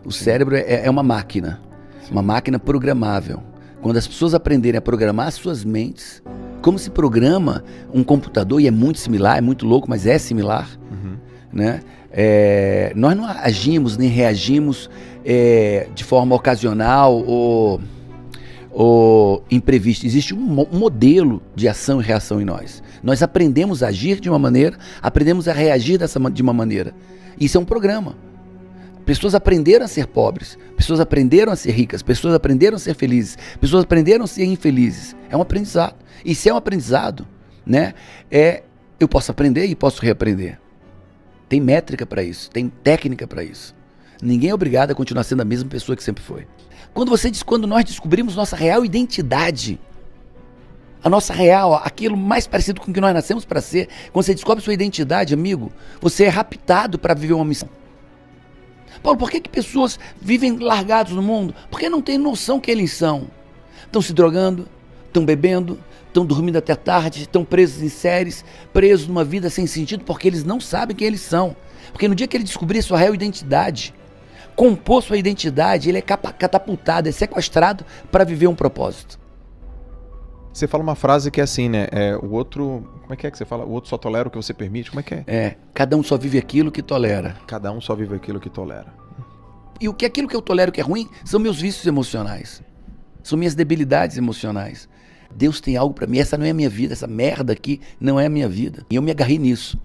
O cérebro é uma máquina, uma máquina programável. Quando as pessoas aprenderem a programar as suas mentes, como se programa um computador, e é muito similar, é muito louco, mas é similar, né? Nós não agimos nem reagimos de forma ocasional ou imprevista. Existe um modelo de ação e reação em nós. Nós aprendemos a agir de uma maneira, aprendemos a reagir de uma maneira. Isso é um programa. Pessoas aprenderam a ser pobres, pessoas aprenderam a ser ricas, pessoas aprenderam a ser felizes, pessoas aprenderam a ser infelizes. É um aprendizado. E se é um aprendizado, né, eu posso aprender e posso reaprender. Tem métrica para isso, tem técnica para isso. Ninguém é obrigado a continuar sendo a mesma pessoa que sempre foi. Quando nós descobrimos nossa real identidade, a nossa real, aquilo mais parecido com o que nós nascemos para ser, quando você descobre sua identidade, amigo, você é raptado para viver uma missão. Paulo, por que pessoas vivem largados no mundo? Porque não têm noção quem eles são. Estão se drogando, estão bebendo, estão dormindo até tarde, estão presos em séries, presos numa vida sem sentido, porque eles não sabem quem eles são. Porque no dia que ele descobrir sua real identidade, compor sua identidade, ele é catapultado, é sequestrado para viver um propósito. Você fala uma frase que é assim, né? O outro... Como é que você fala? O outro só tolera o que você permite? Como é que é? Cada um só vive aquilo que tolera. Cada um só vive aquilo que tolera. E aquilo que eu tolero que é ruim são meus vícios emocionais. São minhas debilidades emocionais. Deus tem algo pra mim, essa não é a minha vida, essa merda aqui não é a minha vida. E eu me agarrei nisso.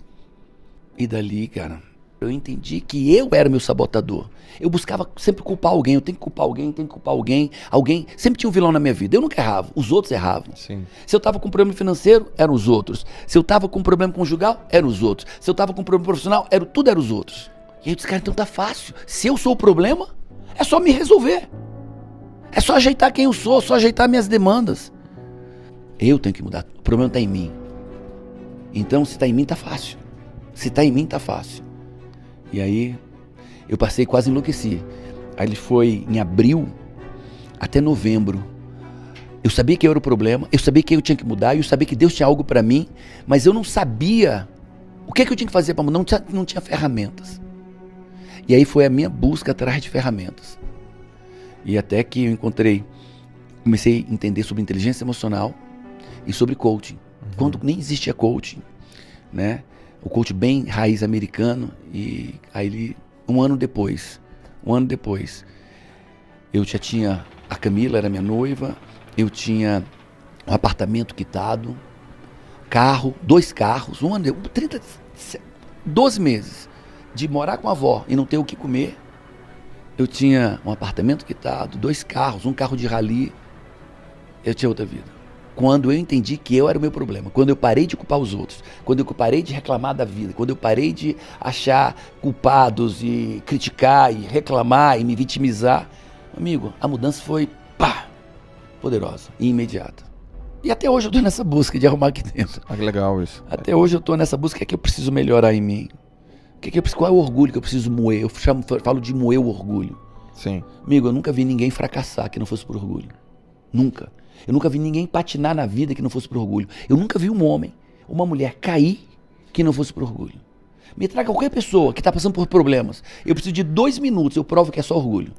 E dali, cara, eu entendi que eu era meu sabotador. Eu buscava sempre culpar alguém, eu tenho que culpar alguém, tenho que culpar alguém. Alguém, sempre tinha um vilão na minha vida. Eu nunca errava, os outros erravam. Sim. Se eu tava com problema financeiro, eram os outros. Se eu tava com problema conjugal, eram os outros. Se eu tava com problema profissional, tudo eram os outros. E aí eu disse, cara, então tá fácil. Se eu sou o problema, é só me resolver. É só ajeitar quem eu sou, só ajeitar minhas demandas. Eu tenho que mudar, o problema tá em mim. Então, se tá em mim, tá fácil. Se tá em mim, tá fácil. E aí, eu passei, quase enlouqueci. Aí ele foi em abril até novembro. Eu sabia que eu era o problema, eu sabia que eu tinha que mudar, eu sabia que Deus tinha algo pra mim, mas eu não sabia o que eu tinha que fazer para mudar, não tinha ferramentas. E aí foi a minha busca atrás de ferramentas. E até que eu comecei a entender sobre inteligência emocional e sobre coaching. Quando nem existia coaching, né? O coach bem raiz americano. E aí um ano depois, eu já tinha, a Camila era minha noiva, eu tinha um apartamento quitado, carro, 2 carros, 12 meses de morar com a avó e não ter o que comer. Eu tinha um apartamento quitado, 2 carros, um carro de rally. Eu tinha outra vida. Quando eu entendi que eu era o meu problema, quando eu parei de culpar os outros, quando eu parei de reclamar da vida, quando eu parei de achar culpados e criticar e reclamar e me vitimizar, amigo, a mudança foi poderosa e imediata. E até hoje eu estou nessa busca de arrumar aqui dentro. Ah, que legal isso. Até hoje eu estou nessa busca que eu preciso melhorar em mim. Qual é o orgulho que eu preciso moer? Eu falo de moer o orgulho. Sim. Amigo, eu nunca vi ninguém fracassar que não fosse por orgulho. Nunca. Eu nunca vi ninguém patinar na vida que não fosse por orgulho. Eu nunca vi um homem, uma mulher cair que não fosse por orgulho. Me traga qualquer pessoa que está passando por problemas. Eu preciso de 2 minutos, eu provo que é só orgulho.